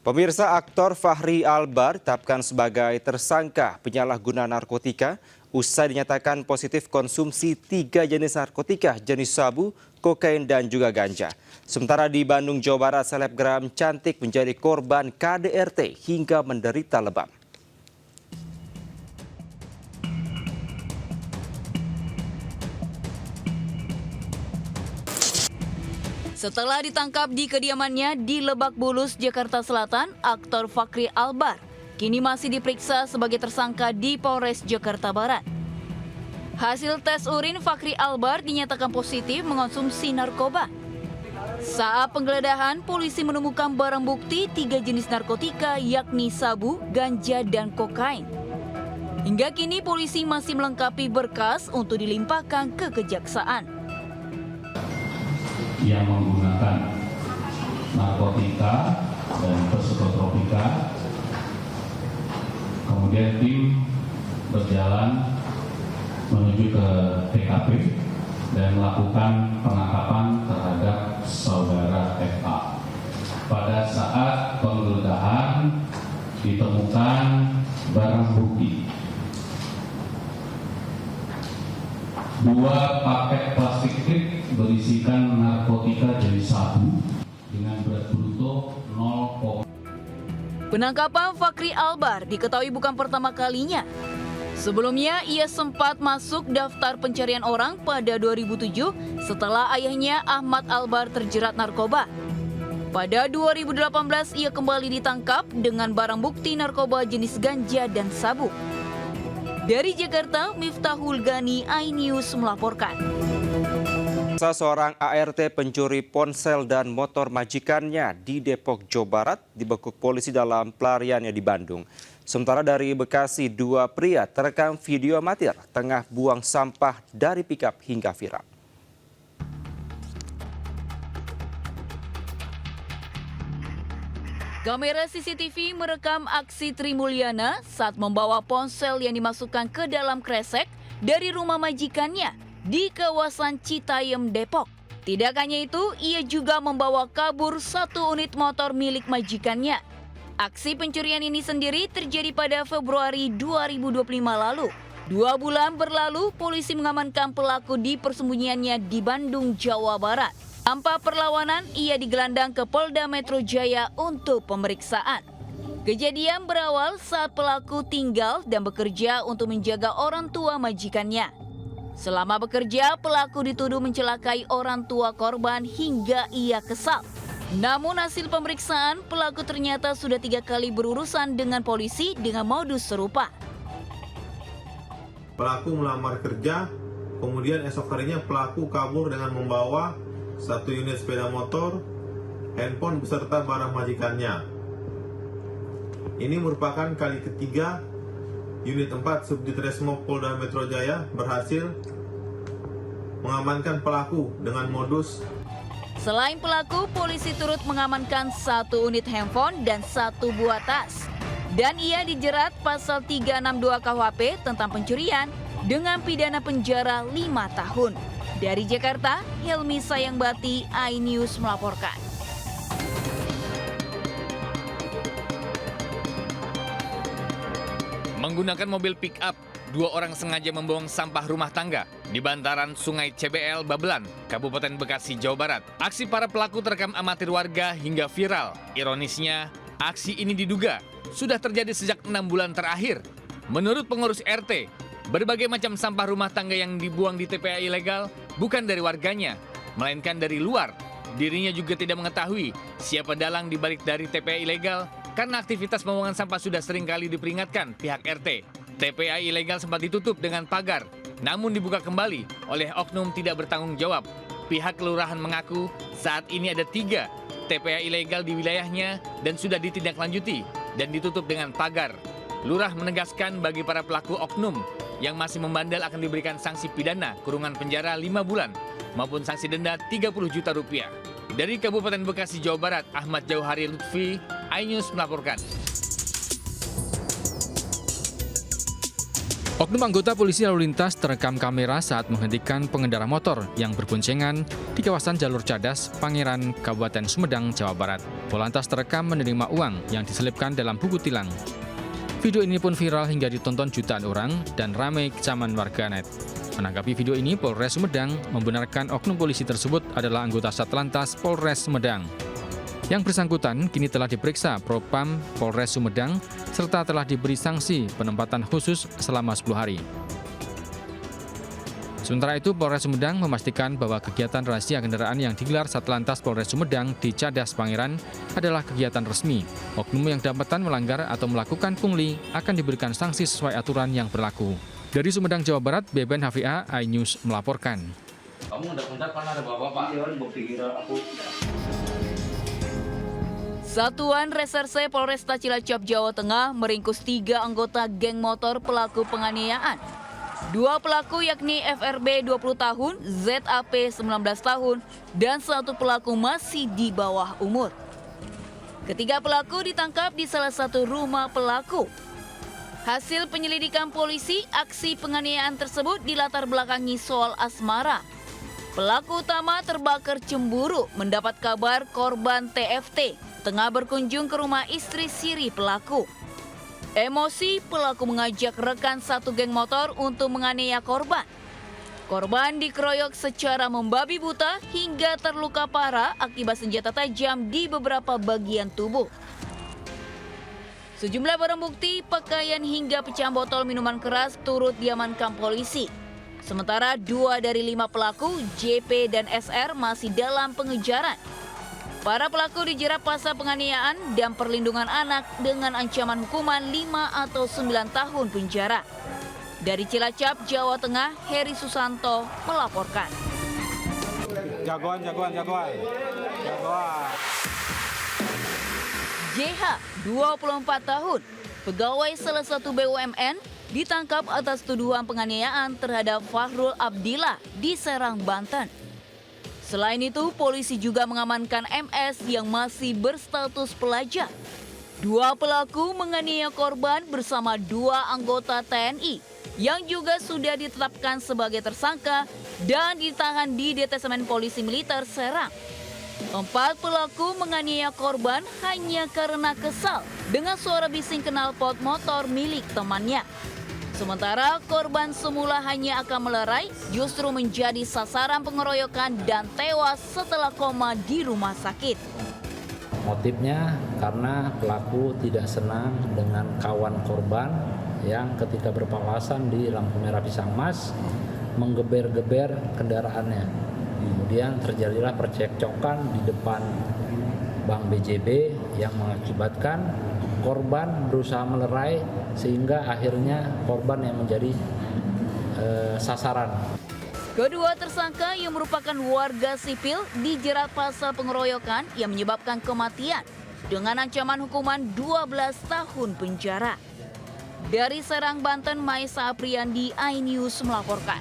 Pemirsa, aktor Fachri Albar ditetapkan sebagai tersangka penyalahguna narkotika usai dinyatakan positif konsumsi 3 jenis narkotika jenis sabu, kokain, dan juga ganja. Sementara di Bandung, Jawa Barat, selebgram cantik menjadi korban KDRT hingga menderita lebam. Setelah ditangkap di kediamannya di Lebak Bulus, Jakarta Selatan, aktor Fachri Albar kini masih diperiksa sebagai tersangka di Polres Jakarta Barat. Hasil tes urin Fachri Albar dinyatakan positif mengonsumsi narkoba. Saat penggeledahan, polisi menemukan barang bukti 3 jenis narkotika yakni sabu, ganja, dan kokain. Hingga kini polisi masih melengkapi berkas untuk dilimpahkan ke kejaksaan. Yang menggunakan narkotika dan psikotropika. Kemudian tim berjalan menuju ke TKP dan melakukan penangkapan terhadap saudara FA. Pada saat penggeledahan ditemukan barang bukti 2 paket plastik tip berisikan narkotika jenis sabu dengan berat bruto 0. Penangkapan Fachri Albar diketahui bukan pertama kalinya. Sebelumnya, ia sempat masuk daftar pencarian orang pada 2007 setelah ayahnya Ahmad Albar terjerat narkoba. Pada 2018, ia kembali ditangkap dengan barang bukti narkoba jenis ganja dan sabu. Dari Jakarta, Miftahul Gani, iNews melaporkan. Seorang ART pencuri ponsel dan motor majikannya di Depok, Jawa Barat dibekuk polisi dalam pelariannya di Bandung. Sementara dari Bekasi, 2 pria terekam video amatir tengah buang sampah dari pikap hingga viral. Kamera CCTV merekam aksi Tri Mulyana saat membawa ponsel yang dimasukkan ke dalam kresek dari rumah majikannya di kawasan Citayam, Depok. Tidak hanya itu, ia juga membawa kabur 1 unit motor milik majikannya. Aksi pencurian ini sendiri terjadi pada Februari 2025 lalu. 2 bulan berlalu, polisi mengamankan pelaku di persembunyiannya di Bandung, Jawa Barat. Tanpa perlawanan, ia digelandang ke Polda Metro Jaya untuk pemeriksaan. Kejadian berawal saat pelaku tinggal dan bekerja untuk menjaga orang tua majikannya. Selama bekerja, pelaku dituduh mencelakai orang tua korban hingga ia kesal. Namun hasil pemeriksaan, pelaku ternyata sudah 3 kali berurusan dengan polisi dengan modus serupa. Pelaku melamar kerja, kemudian esok harinya pelaku kabur dengan membawa 1 unit sepeda motor, handphone beserta barang majikannya. Ini merupakan kali ketiga unit 4 Subditresmo Polda Metro Jaya berhasil mengamankan pelaku dengan modus. Selain pelaku, polisi turut mengamankan 1 unit handphone dan 1 buah tas. Dan ia dijerat pasal 362 KUHP tentang pencurian dengan pidana penjara 5 tahun. Dari Jakarta, Helmi Sayangbati, iNews melaporkan. Menggunakan mobil pick-up, 2 orang sengaja membuang sampah rumah tangga di bantaran Sungai CBL Babelan, Kabupaten Bekasi, Jawa Barat. Aksi para pelaku terekam amatir warga hingga viral. Ironisnya, aksi ini diduga sudah terjadi sejak 6 bulan terakhir. Menurut pengurus RT, berbagai macam sampah rumah tangga yang dibuang di TPA ilegal bukan dari warganya, melainkan dari luar. Dirinya juga tidak mengetahui siapa dalang dibalik dari TPA ilegal karena aktivitas pembuangan sampah sudah sering kali diperingatkan pihak RT. TPA ilegal sempat ditutup dengan pagar, namun dibuka kembali oleh oknum tidak bertanggung jawab. Pihak kelurahan mengaku saat ini ada 3 TPA ilegal di wilayahnya dan sudah ditindaklanjuti dan ditutup dengan pagar. Lurah menegaskan bagi para pelaku oknum yang masih membandel akan diberikan sanksi pidana kurungan penjara 5 bulan maupun sanksi denda 30 juta rupiah. Dari Kabupaten Bekasi, Jawa Barat, Ahmad Jauhari Lutfi, iNews melaporkan. Oknum anggota polisi lalu lintas terekam kamera saat menghentikan pengendara motor yang berboncengan di kawasan jalur Cadas, Pangeran, Kabupaten Sumedang, Jawa Barat. Polantas terekam menerima uang yang diselipkan dalam buku tilang. Video ini pun viral hingga ditonton jutaan orang dan ramai kecaman warganet. Menanggapi video ini, Polres Sumedang membenarkan oknum polisi tersebut adalah anggota Satlantas Polres Sumedang. Yang bersangkutan kini telah diperiksa Propam Polres Sumedang serta telah diberi sanksi penempatan khusus selama 10 hari. Sementara itu, Polres Sumedang memastikan bahwa kegiatan razia kendaraan yang digelar Satlantas Polres Sumedang di Cadas Pangeran adalah kegiatan resmi. Oknum yang dapatan melanggar atau melakukan pungli akan diberikan sanksi sesuai aturan yang berlaku. Dari Sumedang, Jawa Barat, Beben HVA, iNews melaporkan. Kamu ngendap-ngendap kan ada bapak-bapak? Iya, aku. Satuan Reserse Polresta Cilacap, Jawa Tengah meringkus 3 anggota geng motor pelaku penganiayaan. 2 pelaku yakni FRB 20 tahun, ZAP 19 tahun, dan 1 pelaku masih di bawah umur. Ketiga pelaku ditangkap di salah satu rumah pelaku. Hasil penyelidikan polisi, aksi penganiayaan tersebut dilatar belakangi soal asmara. Pelaku utama terbakar cemburu mendapat kabar korban TFT tengah berkunjung ke rumah istri siri pelaku. Emosi, pelaku mengajak rekan satu geng motor untuk menganiaya korban. Korban dikeroyok secara membabi buta hingga terluka parah akibat senjata tajam di beberapa bagian tubuh. Sejumlah barang bukti, pakaian hingga pecahan botol minuman keras turut diamankan polisi. Sementara 2 dari 5 pelaku, JP dan SR, masih dalam pengejaran. Para pelaku dijerat pasal penganiayaan dan perlindungan anak dengan ancaman hukuman 5 atau 9 tahun penjara. Dari Cilacap, Jawa Tengah, Heri Susanto melaporkan. Jagoan. JH, 24 tahun, pegawai salah satu BUMN, ditangkap atas tuduhan penganiayaan terhadap Fahrul Abdillah di Serang, Banten. Selain itu, polisi juga mengamankan MS yang masih berstatus pelajar. 2 pelaku menganiaya korban bersama 2 anggota TNI yang juga sudah ditetapkan sebagai tersangka dan ditahan di Detesemen Polisi Militer Serang. 4 pelaku menganiaya korban hanya karena kesal dengan suara bising knalpot motor milik temannya. Sementara korban semula hanya akan melerai, justru menjadi sasaran pengeroyokan dan tewas setelah koma di rumah sakit. Motifnya karena pelaku tidak senang dengan kawan korban yang ketika berpapasan di lampu merah Pisang Mas menggeber-geber kendaraannya. Kemudian terjadilah percekcokan di depan Bank BJB yang mengakibatkan korban berusaha melerai sehingga akhirnya korban yang menjadi sasaran. Kedua tersangka yang merupakan warga sipil dijerat pasal pengeroyokan yang menyebabkan kematian dengan ancaman hukuman 12 tahun penjara. Dari Serang, Banten, Maisa Apriandi, iNews melaporkan.